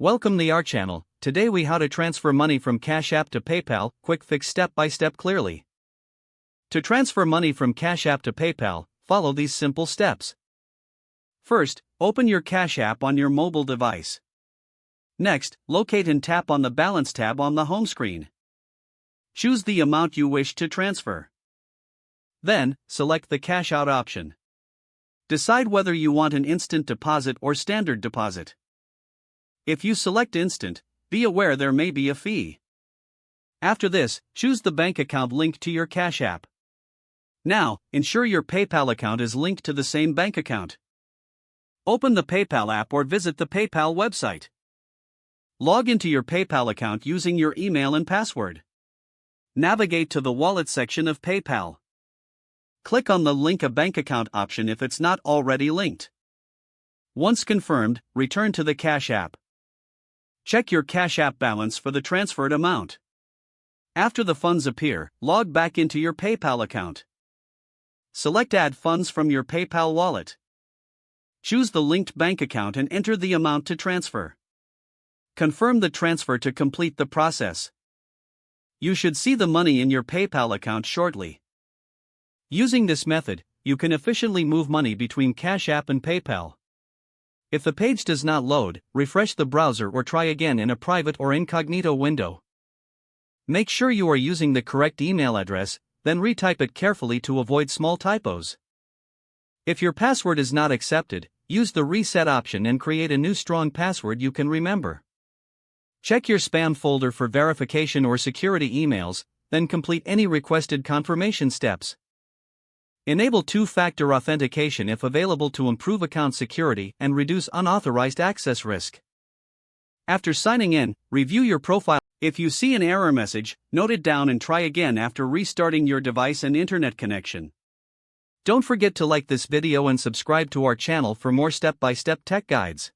Welcome to our channel. Today we how to transfer money from Cash App to PayPal, quick fix step by step clearly. To transfer money from Cash App to PayPal, follow these simple steps. First, open your Cash App on your mobile device. Next, locate and tap on the Balance tab on the home screen. Choose the amount you wish to transfer. Then, select the Cash Out option. Decide whether you want an instant deposit or standard deposit. If you select instant, be aware there may be a fee. After this, choose the bank account linked to your Cash App. Now, ensure your PayPal account is linked to the same bank account. Open the PayPal app or visit the PayPal website. Log into your PayPal account using your email and password. Navigate to the Wallet section of PayPal. Click on the Link a Bank Account option if it's not already linked. Once confirmed, return to the Cash App. Check your Cash App balance for the transferred amount. After the funds appear, log back into your PayPal account. Select Add Funds from your PayPal wallet. Choose the linked bank account and enter the amount to transfer. Confirm the transfer to complete the process. You should see the money in your PayPal account shortly. Using this method, you can efficiently move money between Cash App and PayPal. If the page does not load, refresh the browser or try again in a private or incognito window. Make sure you are using the correct email address, then retype it carefully to avoid small typos. If your password is not accepted, use the reset option and create a new strong password you can remember. Check your spam folder for verification or security emails, then complete any requested confirmation steps. Enable two-factor authentication if available to improve account security and reduce unauthorized access risk. After signing in, review your profile. If you see an error message, note it down and try again after restarting your device and internet connection. Don't forget to like this video and subscribe to our channel for more step-by-step tech guides.